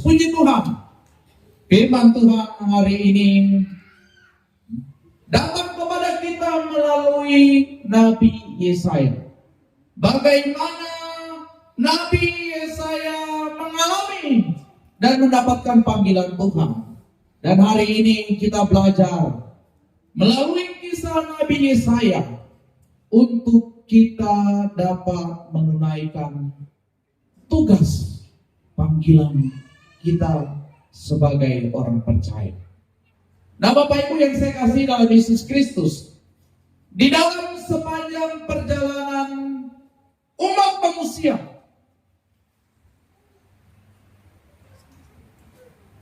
Puji Tuhan, firman Tuhan hari ini datang kepada kita melalui Nabi Yesaya. Bagaimana Nabi Yesaya mengalami dan mendapatkan panggilan Tuhan. Dan hari ini kita belajar melalui kisah Nabi Yesaya untuk kita dapat menunaikan tugas panggilan kita sebagai orang percaya. Nah, Bapak Ibu yang saya kasih dalam Yesus Kristus, di dalam sepanjang perjalanan umat manusia,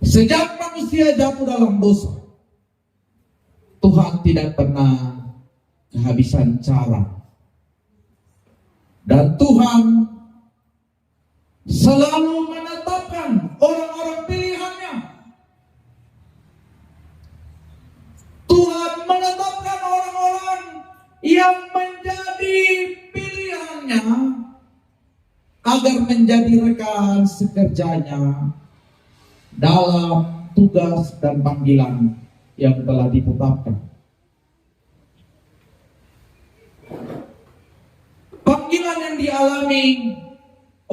sejak manusia jatuh dalam dosa, Tuhan tidak pernah kehabisan cara. Dan Tuhan selalu menetapkan orang-orang pilihannya. Tuhan menetapkan orang-orang yang menjadi pilihannya agar menjadi rekan sekerjanya dalam tugas dan panggilan yang telah ditetapkan. Panggilan yang dialami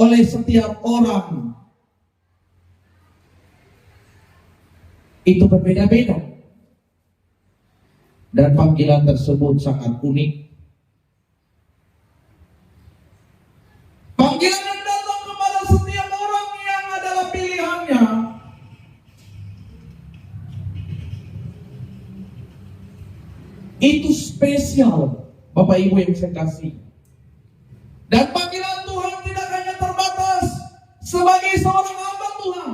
oleh setiap orang itu berbeda-beda, dan panggilan tersebut sangat unik. Panggilan yang datang kepada setiap orang yang adalah pilihannya itu spesial, Bapak Ibu yang saya kasih. Dan panggilan Tuhan tidak hanya terbatas sebagai seorang hamba Tuhan.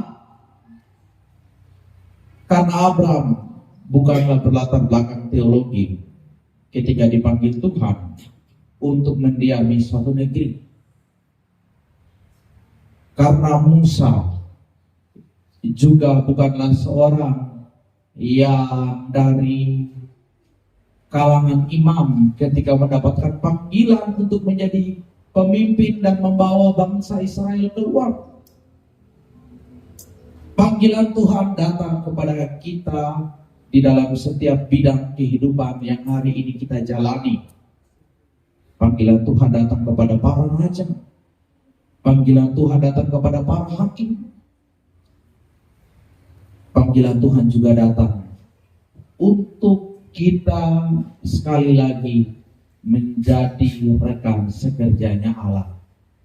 Karena Abraham bukanlah berlatar belakang teologi ketika dipanggil Tuhan untuk mendiami suatu negeri. Karena Musa juga bukanlah seorang yang dari kalangan imam ketika mendapatkan panggilan untuk menjadi pemimpin dan membawa bangsa Israel keluar. Panggilan Tuhan datang kepada kita di dalam setiap bidang kehidupan yang hari ini kita jalani. Panggilan Tuhan datang kepada para raja. Panggilan Tuhan datang kepada para hakim. Panggilan Tuhan juga datang untuk kita sekali lagi menjadi rekan sekerjanya Allah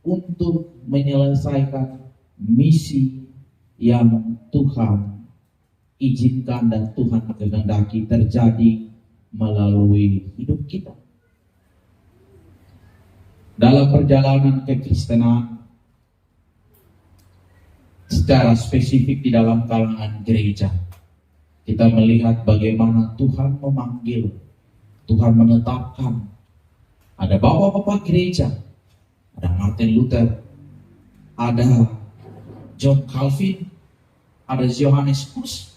untuk menyelesaikan misi yang Tuhan izinkan dan Tuhan kehendaki terjadi melalui hidup kita. Dalam perjalanan kekristenan, secara spesifik di dalam kalangan gereja, kita melihat bagaimana Tuhan memanggil, Tuhan menetapkan. Ada bapak-bapak gereja, ada Martin Luther, ada John Calvin, ada Johannes Hus.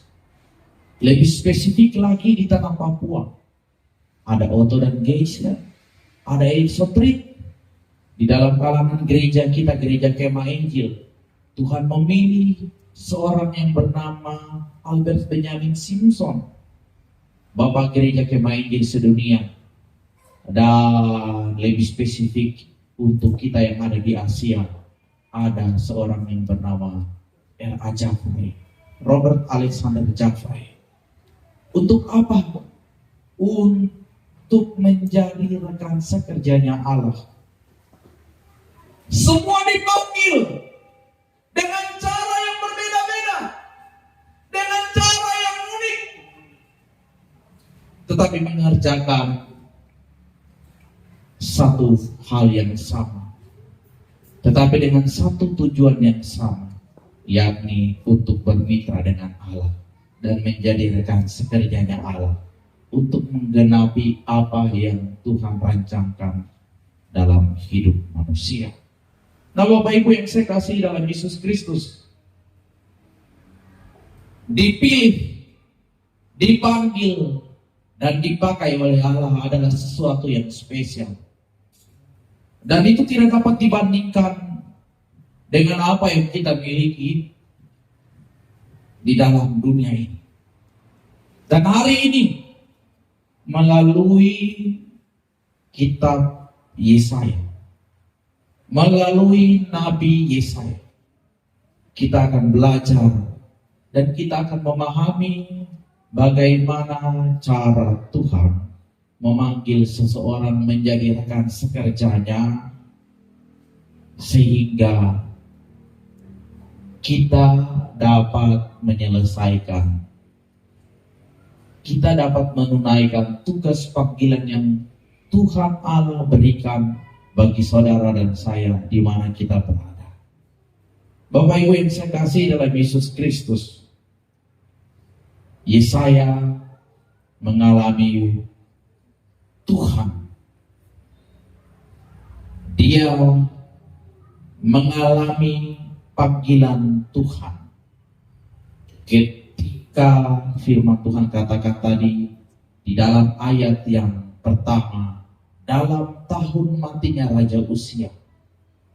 Lebih spesifik lagi di tanah Papua, ada Otto dan Geisler, ada Edison Trick. Di dalam kalangan gereja kita, gereja Kemah Injil, Tuhan memilih seorang yang bernama Albert Benjamin Simpson, Bapak Gereja Kemah Injil sedunia. Dan lebih spesifik untuk kita yang ada di Asia, ada seorang yang bernama R.A. Jaffray, Robert Alexander Jaffray. Untuk apa? Untuk menjadi rekan sekerjanya Allah. Semua dipanggil dengan cara yang berbeda-beda, dengan cara yang unik, tetapi mengerjakan satu hal yang sama, tetapi dengan satu tujuan yang sama, yakni untuk bermitra dengan Allah dan menjadi rekan sekerjanya Allah untuk menggenapi apa yang Tuhan rancangkan dalam hidup manusia. Nah, Bapak Ibu yang saya kasih dalam Yesus Kristus, dipilih, dipanggil, dan dipakai oleh Allah adalah sesuatu yang spesial. Dan itu tidak dapat dibandingkan dengan apa yang kita miliki. di dalam dunia ini. Dan hari ini melalui kitab Yesaya, melalui Nabi Yesaya, kita akan belajar dan kita akan memahami bagaimana cara Tuhan memanggil seseorang menjadi rekan sekerjanya, sehingga kita dapat menyelesaikan, kita dapat menunaikan tugas panggilan yang Tuhan Allah berikan bagi saudara dan saya di mana kita berada. Bapak Ibu yang saya kasih dalam Yesus Kristus, Yesaya mengalami Tuhan. Dia mengalami panggilan Tuhan. Ketika firman Tuhan katakan tadi di dalam ayat yang pertama, dalam tahun matinya Raja Uzia,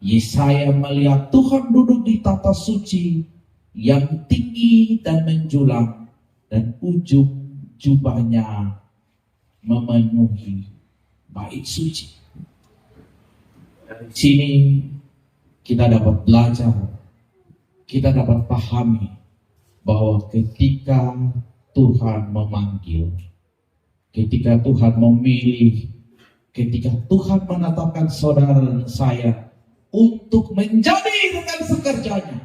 Yesaya melihat Tuhan duduk di tata suci yang tinggi dan menjulang, dan ujung jubahnya memenuhi bait suci. Dari sini kita dapat belajar, kita dapat pahami bahwa ketika Tuhan memanggil, ketika Tuhan memilih, ketika Tuhan menetapkan saudara dan saya untuk menjadi rekan sekerjanya,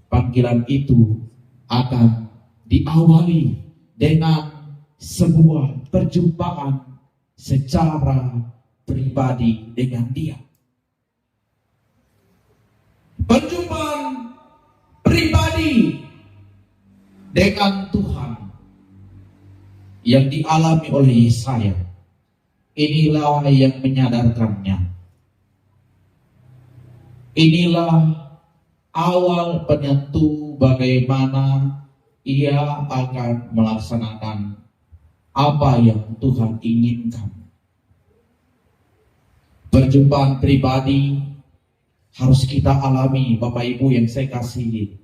panggilan itu akan diawali dengan sebuah perjumpaan secara pribadi dengan Dia. Perjumpaan pribadi dengan Tuhan yang dialami oleh Yesaya, inilah yang menyadarkannya. Inilah awal penentu bagaimana ia akan melaksanakan apa yang Tuhan inginkan. Perjumpaan pribadi harus kita alami, Bapak Ibu yang saya kasihi,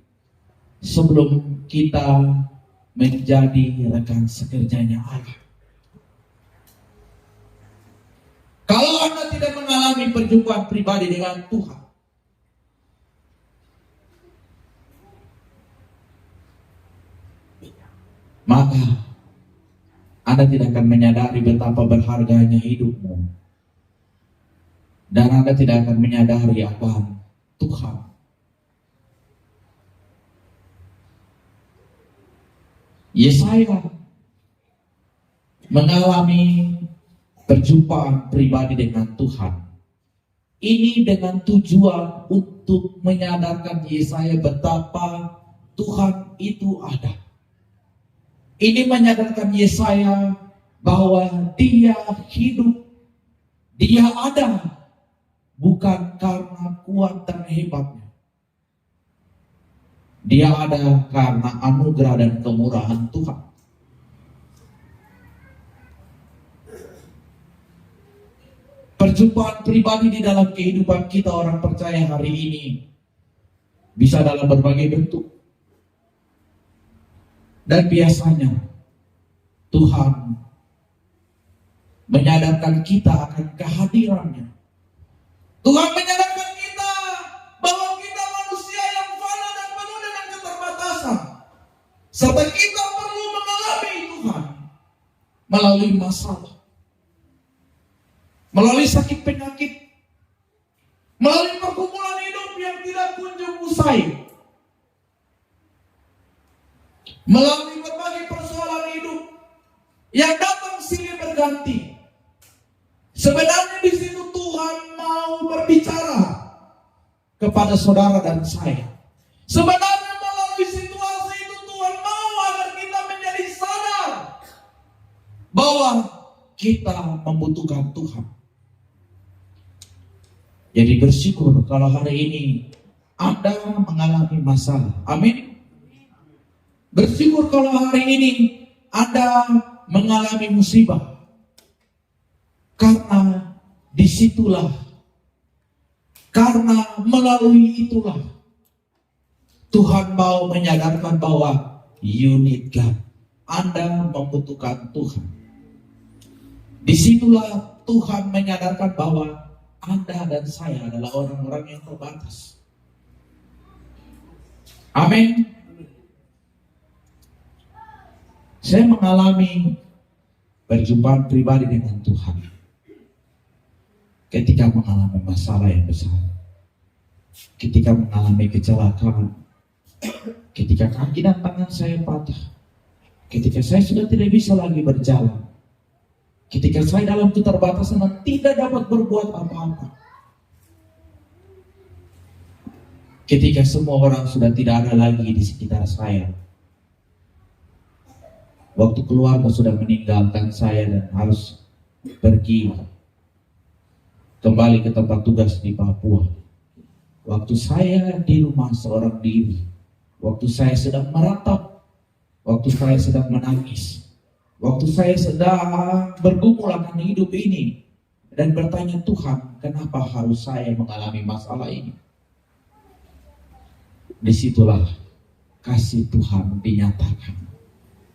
sebelum kita menjadi rekan sekerjanya Allah. Kalau Anda tidak mengalami perjumpaan pribadi dengan Tuhan, maka Anda tidak akan menyadari betapa berharganya hidupmu, dan Anda tidak akan menyadari akan Tuhan. Yesaya mengalami perjumpaan pribadi dengan Tuhan. Ini dengan tujuan untuk menyadarkan Yesaya betapa Tuhan itu ada. Ini menyadarkan Yesaya bahwa Dia hidup, Dia ada, bukan karena kuat dan hebatnya. Dia ada karena anugerah dan kemurahan Tuhan. Perjumpaan pribadi di dalam kehidupan kita orang percaya hari ini bisa dalam berbagai bentuk. Dan biasanya Tuhan menyadarkan kita akan kehadirannya. Tuhan menyadarkan kita bahwa kita manusia yang fana dan penuh dengan keterbatasan, serta kita perlu mengalami Tuhan melalui masalah, melalui sakit penyakit, melalui pergumulan hidup yang tidak kunjung usai, melalui berbagai persoalan hidup yang datang silih berganti. Sebenarnya di situ Tuhan mau berbicara kepada saudara dan saya. Sebenarnya melalui situasi itu Tuhan mau agar kita menjadi sadar bahwa kita membutuhkan Tuhan. Jadi bersyukur kalau hari ini Anda mengalami masalah. Amin. Bersyukur kalau hari ini Anda mengalami musibah. Karena disitulah, karena melalui itulah Tuhan mau menyadarkan bahwa you need God. Anda membutuhkan Tuhan. Disitulah Tuhan menyadarkan bahwa Anda dan saya adalah orang-orang yang terbatas. Amin. Saya mengalami perjumpaan pribadi dengan Tuhan ketika mengalami masalah yang besar, ketika mengalami kecelakaan, ketika kaki dan tangan saya patah, ketika saya sudah tidak bisa lagi berjalan, ketika saya dalam keterbatasan dan tidak dapat berbuat apa-apa, ketika semua orang sudah tidak ada lagi di sekitar saya, waktu keluarga sudah meninggalkan saya dan harus pergi kembali ke tempat tugas di Papua, waktu saya di rumah seorang diri, waktu saya sedang meratap, waktu saya sedang menangis, waktu saya sedang bergumul akan hidup ini dan bertanya, Tuhan, kenapa harus saya mengalami masalah ini? Disitulah kasih Tuhan dinyatakan.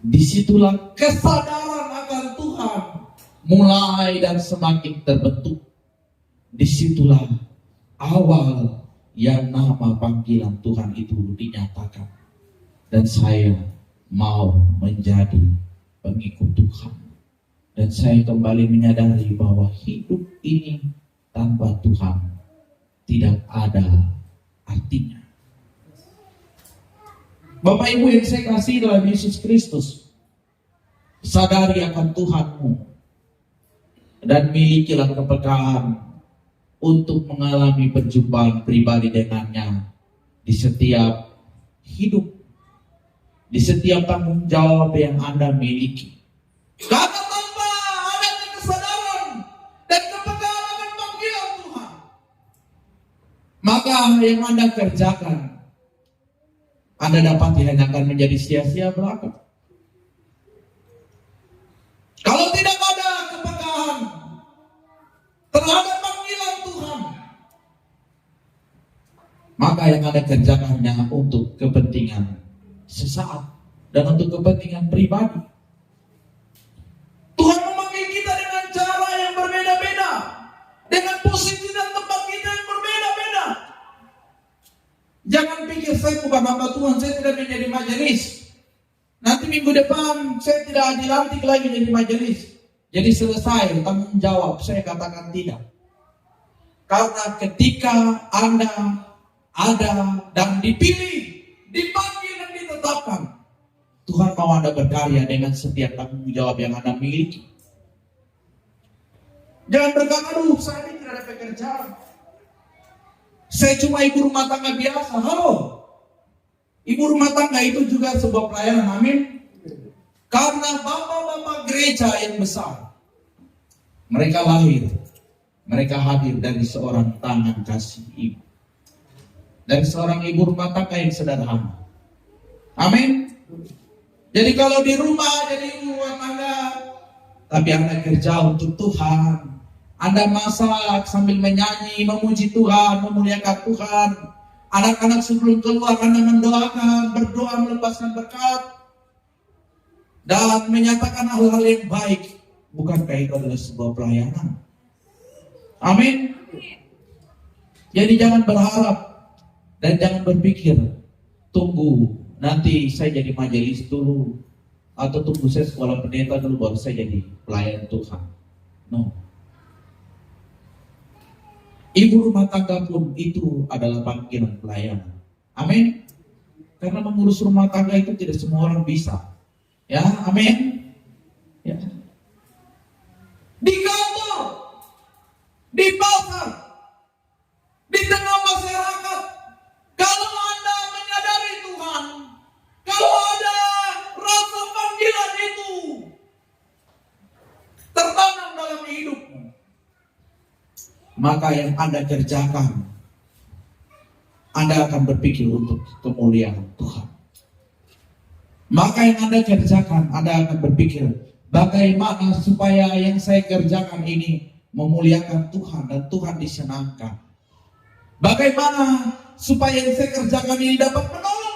Disitulah kesadaran akan Tuhan mulai dan semakin terbentuk. Disitulah awal yang nama panggilan Tuhan itu dinyatakan. Dan saya mau menjadi pengikut Tuhan. Dan saya kembali menyadari bahwa hidup ini tanpa Tuhan tidak ada artinya. Bapak Ibu yang saya kasih dalam Yesus Kristus, sadari akan Tuhanmu dan milikilah kepekaan untuk mengalami perjumpaan pribadi dengannya di setiap hidup, di setiap tanggung jawab yang Anda miliki. Karena tanpa adanya kesadaran dan kepekaan akan panggilan Tuhan, maka yang Anda kerjakan, Anda dapat hanya akan menjadi sia-sia belaka. Kalau tidak ada kepekaan terhadap panggilan Tuhan, maka yang Anda kerjakan hanya untuk kepentingan sesaat dan untuk kepentingan pribadi. Tuhan memanggil kita dengan cara yang berbeda-beda, dengan posisi dan tempat kita yang berbeda-beda. Jangan pikir saya bukan hamba Tuhan, saya tidak menjadi majelis. Nanti minggu depan saya tidak dilantik lagi jadi majelis. Jadi selesai tanggung jawab, saya katakan tidak. Karena ketika Anda ada dan dipilih, dipanggil dan ditetapkan, Tuhan mau Anda berkarya dengan setiap tanggung jawab yang Anda miliki. Jangan berkata, aduh saya ini tidak ada pekerjaan, saya cuma ibu rumah tangga biasa. Halo, ibu rumah tangga itu juga sebuah pelayanan, amin. Karena bapak-bapak gereja yang besar, mereka lahir, mereka hadir dari seorang tangan kasih ibu, dari seorang ibu rumah tangga yang sederhana, amin. Jadi kalau di rumah jadi ibu rumah tangga, tapi Anda kerja untuk Tuhan, Anda masak sambil menyanyi, memuji Tuhan, memuliakan Tuhan. Anak-anak sebelum keluar Anda mendoakan, berdoa melepaskan berkat dan menyatakan hal-hal yang baik. Bukankah itu adalah sebuah pelayanan? Amin. Jadi jangan berharap dan jangan berpikir, tunggu nanti saya jadi majelis dulu, atau tunggu saya sekolah pendeta dulu baru saya jadi pelayan Tuhan. No. Ibu rumah tangga pun itu adalah panggilan pelayanan. Amin. Karena mengurus rumah tangga itu tidak semua orang bisa. Ya, amin. Ya. Di kantor, di pasar, di tengah masyarakat, kalau Anda menyadari Tuhan, kalau ada rasa panggilan itu tertanam dalam hidupmu, maka yang Anda kerjakan, Anda akan berpikir untuk kemuliaan Tuhan. Maka yang Anda kerjakan, Anda akan berpikir, bagaimana supaya yang saya kerjakan ini memuliakan Tuhan dan Tuhan disenangkan. Bagaimana supaya yang saya kerjakan ini dapat menolong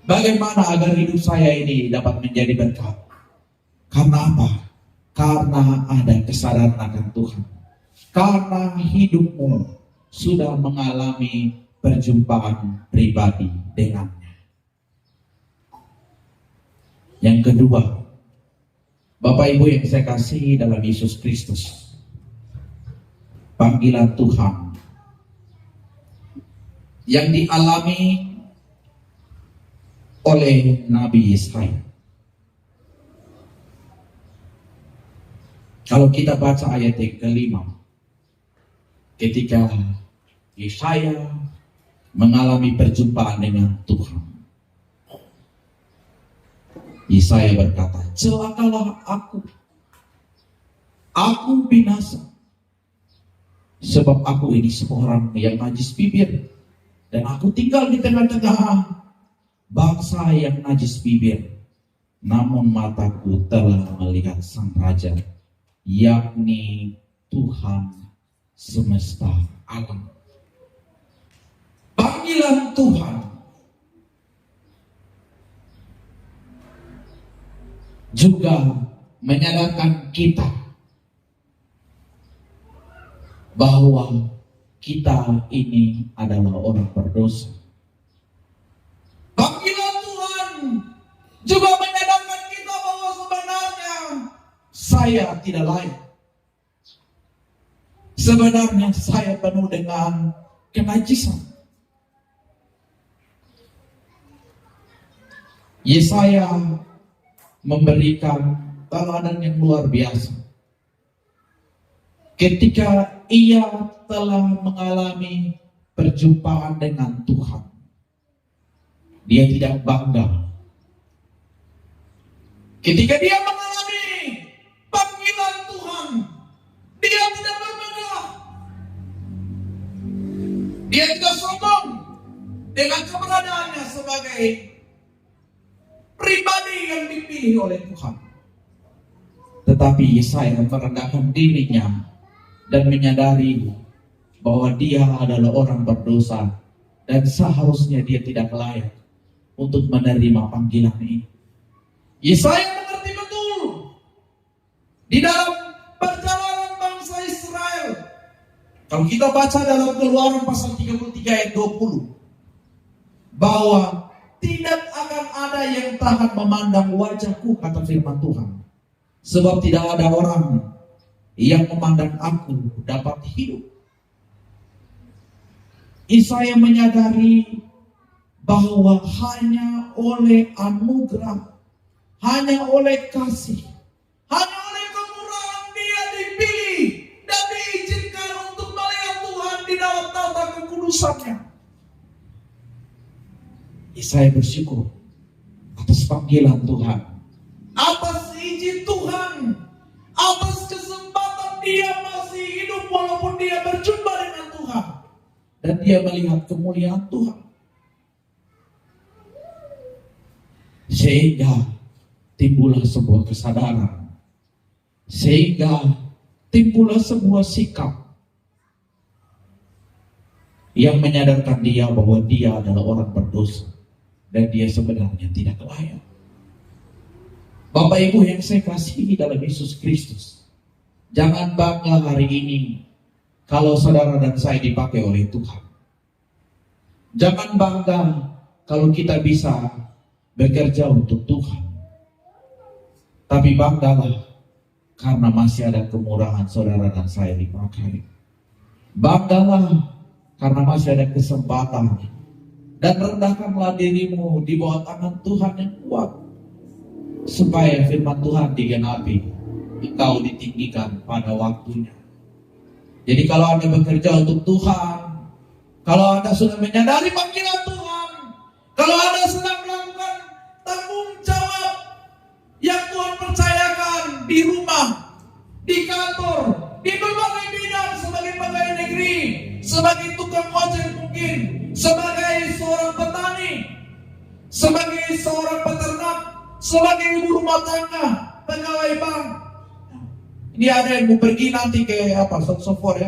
Bagaimana agar hidup saya ini dapat menjadi berkat? Karena apa? Karena ada kesadaran akan Tuhan. Karena hidupmu sudah mengalami perjumpaan pribadi dengannya. Yang kedua, Bapak Ibu yang saya kasihi dalam Yesus Kristus, panggilan Tuhan yang dialami oleh Nabi Yesaya. Kalau kita baca ayat yang kelima, ketika Yesaya mengalami perjumpaan dengan Tuhan, Yesaya berkata, celakalah aku binasa, sebab aku ini seorang yang najis bibir, dan aku tinggal di tengah-tengah bangsa yang najis bibir, namun mataku telah melihat Sang Raja, yakni Tuhan semesta alam. Panggilan Tuhan juga menyadarkan kita bahwa kita ini adalah orang berdosa. Panggilan Tuhan juga menyadarkan kita bahwa sebenarnya saya tidak layak. Sebenarnya saya penuh dengan kenajisan. Yesaya memberikan teladan yang luar biasa. Ketika ia telah mengalami perjumpaan dengan Tuhan, dia tidak bangga. Ketika dia mengalami panggilan Tuhan, dia tidak bermegah. Dia tidak sombong dengan keberadaannya sebagai pribadi yang dipilih oleh Tuhan. Tetapi Yesaya merendahkan dirinya dan menyadari bahwa dia adalah orang berdosa dan seharusnya dia tidak layak untuk menerima panggilan ini. Yesaya mengerti betul di dalam perjalanan bangsa Israel. Kalau kita baca dalam Keluaran pasal 33 ayat 20, bahwa tidak akan ada yang tahan memandang wajahku, kata firman Tuhan, sebab tidak ada orang yang memandang aku dapat hidup. Yesaya menyadari bahwa hanya oleh anugerah, hanya oleh kasih, hanya oleh kemurahan dia dipilih dan diizinkan untuk melihat Tuhan di dalam tata kekudusannya. Yesaya bersyukur atas panggilan Tuhan, atas izin Tuhan, atas kesempatan dia masih hidup walaupun dia berjumpa dengan Tuhan dan dia melihat kemuliaan Tuhan. Sehingga timbullah sebuah kesadaran, sehingga timbullah sebuah sikap yang menyadarkan dia bahwa dia adalah orang berdosa dan dia sebenarnya tidak layak. Bapak Ibu yang saya kasihi dalam Yesus Kristus, jangan bangga hari ini kalau saudara dan saya dipakai oleh Tuhan. Jangan bangga kalau kita bisa bekerja untuk Tuhan. Tapi banggalah karena masih ada kemurahan saudara dan saya dipakai. Banggalah karena masih ada kesempatan. Dan rendahkanlah dirimu di bawah tangan Tuhan yang kuat, supaya firman Tuhan digenapi, engkau ditinggikan pada waktunya. Jadi kalau Anda bekerja untuk Tuhan, kalau Anda sudah menyadari panggilan Tuhan, kalau Anda sedang melakukan tanggung jawab yang Tuhan percayakan di rumah, di kantor, di berbagai bidang, sebagai pegawai negeri, sebagai tukang ojek mungkin, sebagai seorang petani, sebagai seorang peternak, sebagai ibu rumah tangga, pegawai bank. Ini ada yang mau pergi nanti ke Sofor ya.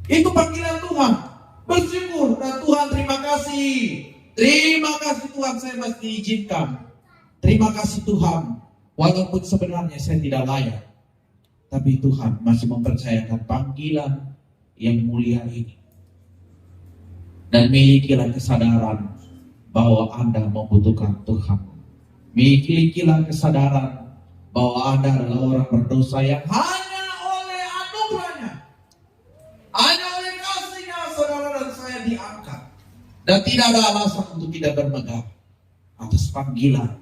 Itu panggilan Tuhan. Bersyukur dan Tuhan terima kasih. Terima kasih Tuhan, saya masih diizinkan. Terima kasih Tuhan, walaupun sebenarnya saya tidak layak, tapi Tuhan masih mempercayakan panggilan yang mulia ini. Dan milikilah kesadaran bahwa Anda membutuhkan Tuhan. Milikilah kesadaran bahwa Anda adalah orang berdosa yang hanya oleh anugerahnya, hanya oleh kasihnya saudara dan saya diangkat. Dan tidak ada alasan untuk tidak bermegah atas panggilan,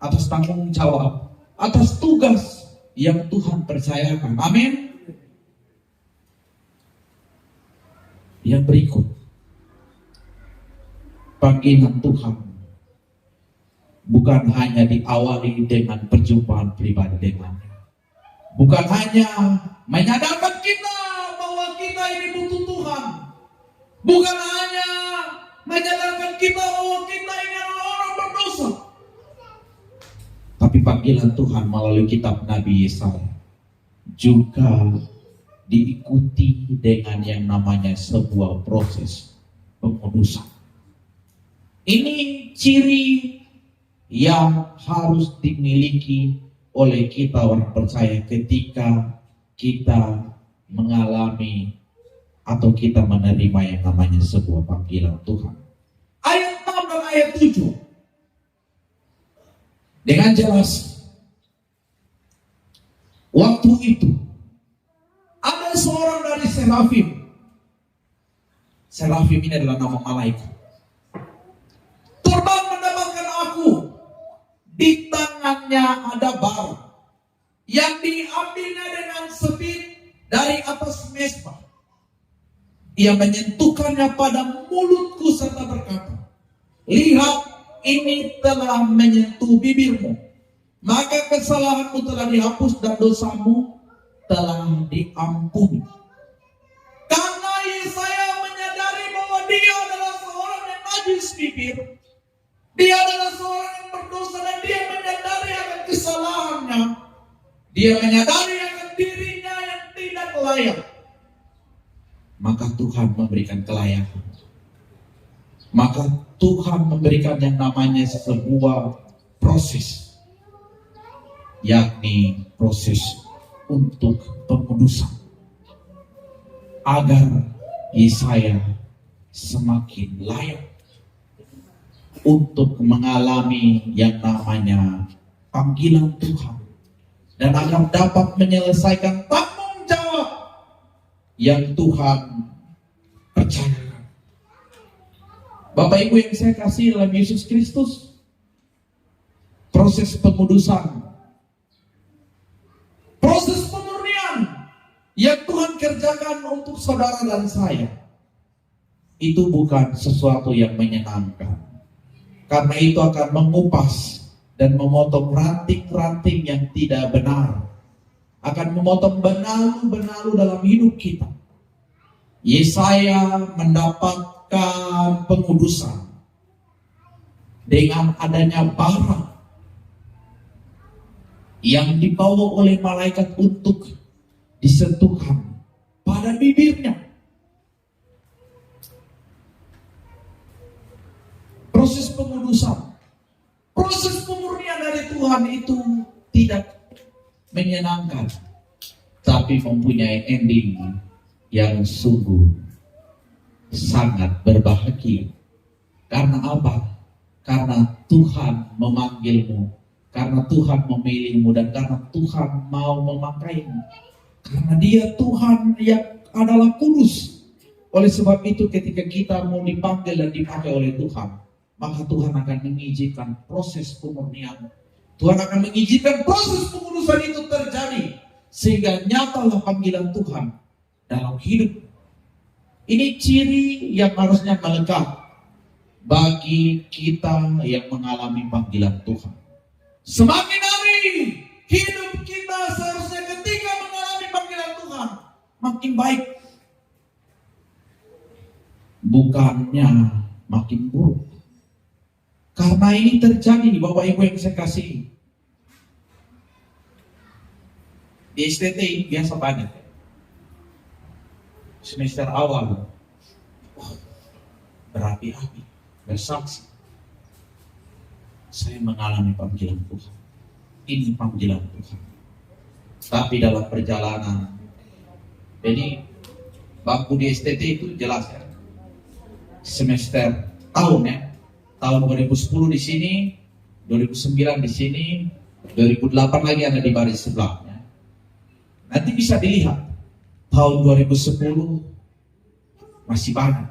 atas tanggung jawab, atas tugas yang Tuhan percayakan. Amin. Yang berikut, panggilan Tuhan bukan hanya diawali dengan perjumpaan pribadi dengannya. Bukan hanya menyadarkan kita bahwa kita ini butuh Tuhan. Bukan hanya menyadarkan kita bahwa kita ini adalah orang berdosa. Tapi panggilan Tuhan melalui kitab Nabi Yesaya juga diikuti dengan yang namanya sebuah proses pengudusan. Ini ciri yang harus dimiliki oleh kita orang percaya ketika kita mengalami atau kita menerima yang namanya sebuah panggilan Tuhan. Ayat 6 dan ayat 7 dengan jelas, waktu itu ada seorang dari serafim. Serafim ini adalah nama malaikat. Terbang mendapatkan aku. Di tangannya ada bara yang diambilnya dengan sebit dari atas mezbah. Ia menyentuhkannya pada mulutku serta berkata, lihat, ini telah menyentuh bibirmu, maka kesalahanmu telah dihapus dan dosamu telah diampuni. Karena Yesaya menyadari bahwa dia adalah seorang yang najis bibir, dia adalah seorang yang berdosa dan dia menyadari akan kesalahannya. Dia menyadari akan dirinya yang tidak layak. Maka Tuhan memberikan kelayakan. Maka Tuhan memberikan yang namanya sebuah proses, yakni proses untuk pengudusan, agar Yesaya semakin layak untuk mengalami yang namanya panggilan Tuhan, dan agar dapat menyelesaikan tanggung jawab yang Tuhan percayakan. Bapak Ibu yang saya kasih dalam Yesus Kristus, proses pengudusan, proses pemurnian yang Tuhan kerjakan untuk saudara dan saya, itu bukan sesuatu yang menyenangkan. Karena itu akan mengupas dan memotong ranting-ranting yang tidak benar, akan memotong benalu-benalu dalam hidup kita. Yesaya mendapatkan pengudusan dengan adanya bara yang dibawa oleh malaikat untuk disentuhkan pada bibirnya. Proses pengudusan, proses pemurnian dari Tuhan itu tidak menyenangkan, tapi mempunyai ending yang sungguh sangat berbahagia. Karena apa? Karena Tuhan memanggilmu, karena Tuhan memilihmu, dan karena Tuhan mau memakaimu. Karena Dia Tuhan yang adalah kudus. Oleh sebab itu ketika kita mau dipanggil dan dipakai oleh Tuhan, maka Tuhan akan mengizinkan proses pemurnian. Tuhan akan mengizinkan proses pengudusan itu terjadi, sehingga nyatalah panggilan Tuhan dalam hidup. Ini ciri yang harusnya melekat bagi kita yang mengalami panggilan Tuhan. Semakin hari hidup kita seharusnya ketika mengalami panggilan Tuhan makin baik, bukannya makin buruk. Karena ini terjadi, Bapak Ibu yang saya kasih, di STT biasa banyak. Semester awal berapi-api, bersaksi, saya mengalami panggilan Tuhan. Ini panggilan Tuhan. Tapi dalam perjalanan, jadi bangku di STT itu jelas ya. Semester tahun ya. Tahun 2010 di sini, 2009 di sini, 2008 lagi ada di baris sebelahnya. Nanti bisa dilihat. Tahun 2010 masih banyak.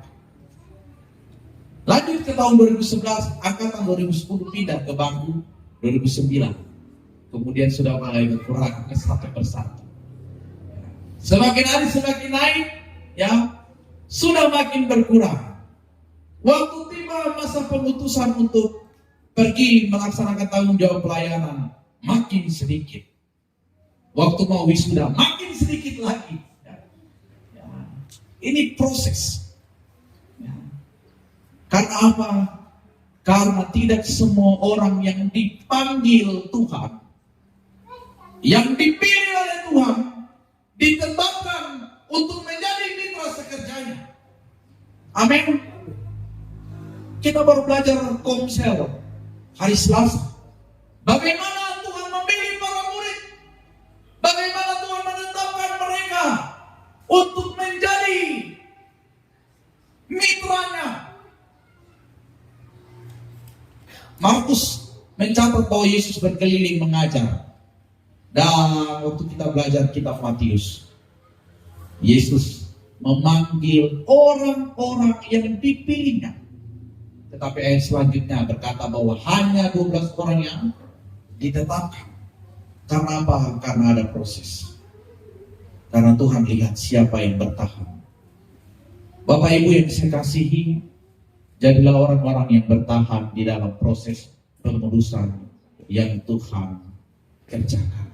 Lanjut ke tahun 2011, angkatan 2010 pindah ke bangku 2009. Kemudian sudah mulai berkurang satu persatu. Semakin hari semakin naik, ya sudah makin berkurang. Waktu tiba masa pemutusan untuk pergi melaksanakan tanggung jawab pelayanan, makin sedikit. Waktu mau wisuda, makin sedikit lagi. Ya. Ini proses. Ya. Karena apa? Karena tidak semua orang yang dipanggil Tuhan, yang dipilih oleh Tuhan, ditempatkan untuk menjadi mitra sekerjanya. Amin. Kita baru belajar Komsel hari Selasa. Bagaimana Tuhan memilih para murid, bagaimana Tuhan menetapkan mereka untuk menjadi mitranya. Markus mencatat bahwa Yesus berkeliling mengajar. Dan waktu kita belajar kitab Matius, Yesus memanggil orang-orang yang dipilihnya. Tetapi ayat selanjutnya berkata bahwa hanya 12 orang yang ditetapkan. Karena apa? Karena ada proses. Karena Tuhan lihat siapa yang bertahan. Bapak Ibu yang saya kasihi, jadilah orang-orang yang bertahan di dalam proses pemudusan yang Tuhan kerjakan.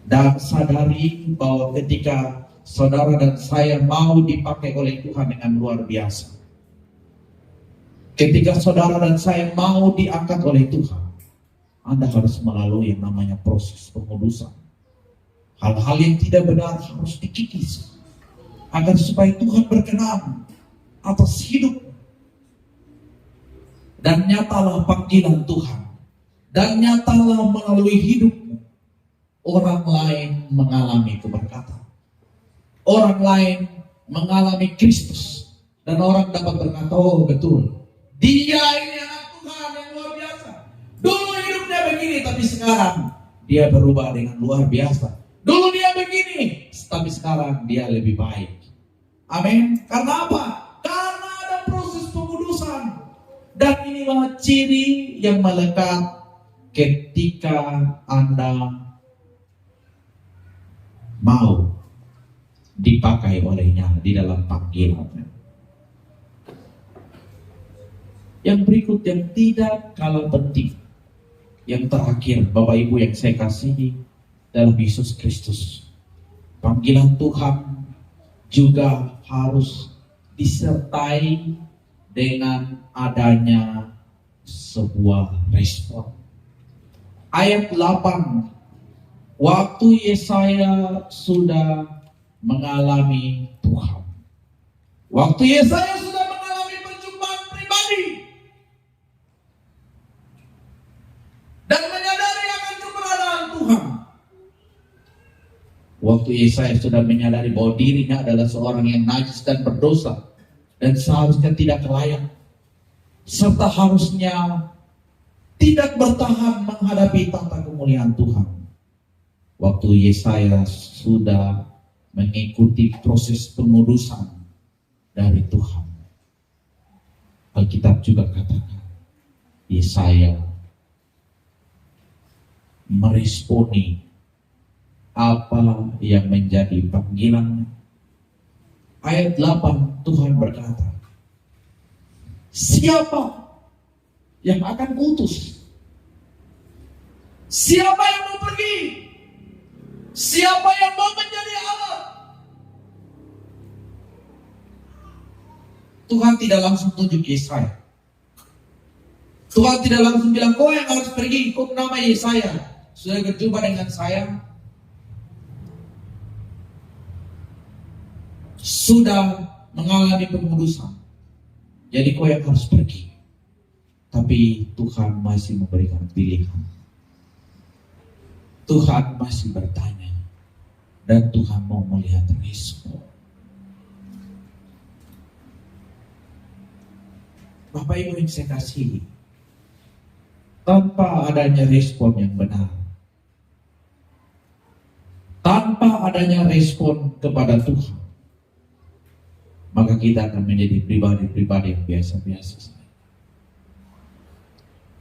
Dan sadari bahwa ketika saudara dan saya mau dipakai oleh Tuhan dengan luar biasa, ketika saudara dan saya mau diangkat oleh Tuhan, Anda harus melalui yang namanya proses pengudusan. Hal-hal yang tidak benar harus dikikis, agar supaya Tuhan berkenan atas hidup. Dan nyatalah panggilan Tuhan, dan nyatalah melalui hidupmu, orang lain mengalami keberkatan. Orang lain mengalami Kristus. Dan orang dapat berkata, oh betul, dia ini anak Tuhan yang luar biasa. Dulu hidupnya begini, tapi sekarang dia berubah dengan luar biasa. Dulu dia begini, tapi sekarang dia lebih baik. Amin. Karena apa? Karena ada proses pengudusan. Dan inilah ciri yang melekat ketika Anda mau dipakai olehnya di dalam panggilannya. Yang berikut yang tidak kalah penting, yang terakhir Bapak Ibu yang saya kasihi dalam Yesus Kristus, panggilan Tuhan juga harus disertai dengan adanya sebuah respon. Ayat 8, waktu Yesaya sudah mengalami Tuhan. Waktu Yesaya sudah mengalami perjumpaan pribadi dan menyadari akan keberadaan Tuhan. Waktu Yesaya sudah menyadari bahwa dirinya adalah seorang yang najis dan berdosa dan seharusnya tidak layak, serta harusnya tidak bertahan menghadapi tata kemuliaan Tuhan. Waktu Yesaya sudah mengikuti proses pengudusan dari Tuhan, Alkitab juga katakan Yesaya meresponi apa yang menjadi panggilannya. Ayat 8 Tuhan berkata, siapa yang akan kuutus? Siapa yang mau pergi? Siapa yang mau menjadi Allah? Tuhan tidak langsung tunjuk Yesaya. Tuhan tidak langsung bilang, kau yang harus pergi, kau nama Yesaya. Sudah berjumpa dengan saya, sudah mengalami pengudusan. jadi kau yang harus pergi. Tapi Tuhan masih memberikan pilihan. Tuhan masih bertanya. Dan Tuhan mau melihat respon. Bapak Ibu yang saya kasihi, tanpa adanya respon yang benar, tanpa adanya respon kepada Tuhan, maka kita akan menjadi pribadi-pribadi yang biasa-biasa saja.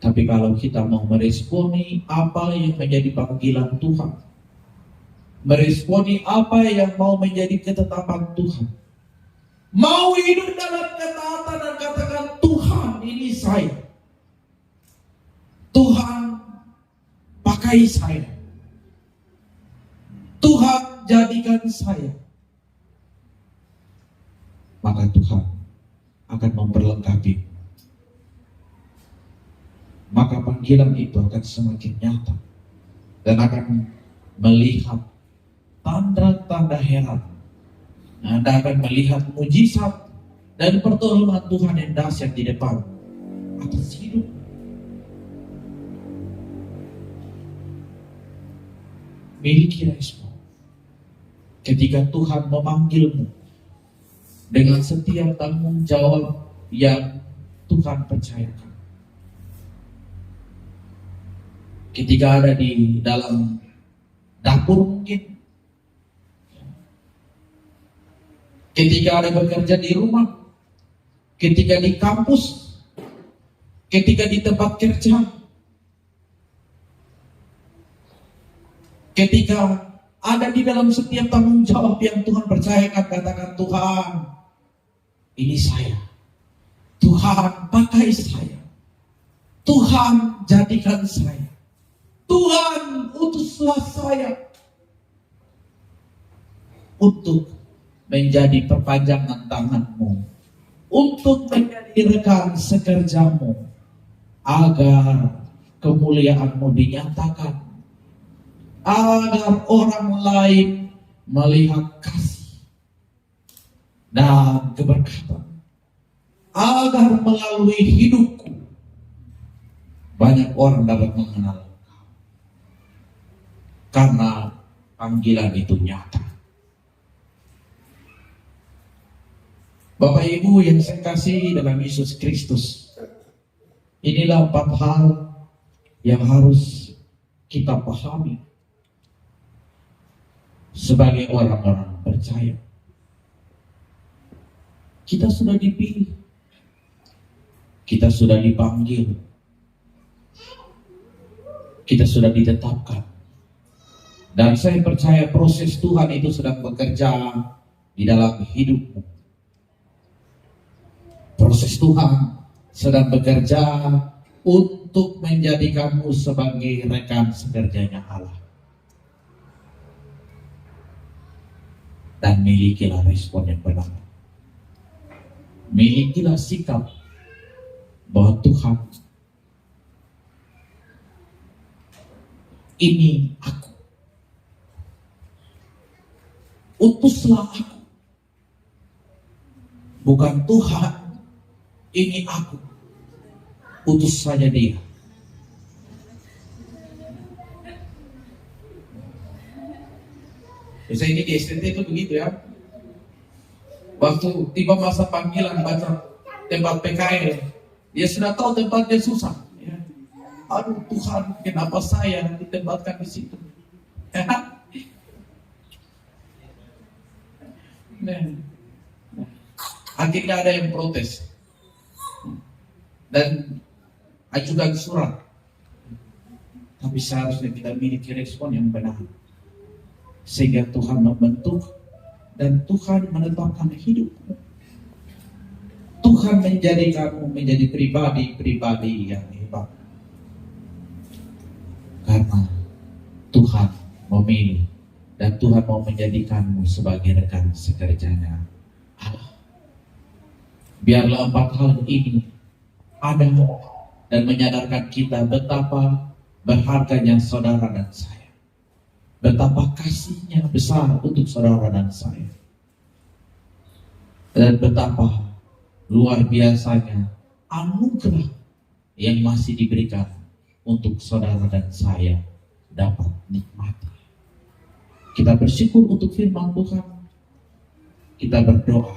Tapi kalau kita mau meresponi apa yang menjadi panggilan Tuhan, meresponi apa yang mau menjadi ketetapan Tuhan, mau hidup dalam ketaatan dan katakan, Tuhan ini saya, Tuhan pakai saya, Tuhan jadikan saya, maka Tuhan akan memperlengkapi. Maka panggilan itu akan semakin nyata dan akan melihat tanda-tanda heran. Anda akan melihat mujizat dan pertolongan Tuhan yang dahsyat di depan atas hidup. Miliki respon ketika Tuhan memanggilmu dengan setiap tanggung jawab yang Tuhan percayakan. Ketika ada di dalam dapur mungkin, ketika ada bekerja di rumah, ketika di kampus, ketika di tempat kerja, ketika ada di dalam setiap tanggung jawab yang Tuhan percayakan, katakan, Tuhan, ini saya. Tuhan pakai saya. Tuhan jadikan saya. Tuhan utuslah saya untuk menjadi perpanjangan tanganmu, untuk menjadi rekan sekerjamu, agar kemuliaanmu dinyatakan, agar orang lain melihat kasih dan keberkatan, agar melalui hidupku banyak orang dapat mengenal. Karena panggilan itu nyata. Bapak Ibu yang saya kasih dalam Yesus Kristus, inilah 4 hal yang harus kita pahami sebagai orang-orang percaya. Kita sudah dipilih, kita sudah dipanggil, kita sudah ditetapkan. Dan saya percaya proses Tuhan itu sedang bekerja di dalam hidupmu. Proses Tuhan sedang bekerja untuk menjadikanmu sebagai rekan sekerjanya Allah. Dan milikilah respon yang benar. Milikilah sikap bahwa Tuhan, ini aku. Utuslah aku. Bukan Tuhan, ini aku. Utus saja dia. Biasanya ini di STT itu begitu ya. Waktu tiba masa panggilan baca tempat PKL, dia sudah tahu tempatnya susah. Ya. Aduh Tuhan, kenapa saya ditempatkan di situ? Akhirnya ada yang protes dan ajukan surat. Tapi seharusnya kita miliki respon yang benar, sehingga Tuhan membentuk dan Tuhan menetapkan hidupmu. Tuhan menjadikanmu menjadi pribadi-pribadi yang hebat, karena Tuhan memilih dan Tuhan mau menjadikanmu sebagai rekan sekerjanya Allah. Biarlah 4 hal ini ada dan menyadarkan kita betapa berharganya saudara dan saya, betapa kasihnya besar untuk saudara dan saya, dan betapa luar biasanya anugerah yang masih diberikan untuk saudara dan saya dapat nikmati. Kita bersyukur untuk firman Tuhan. Kita berdoa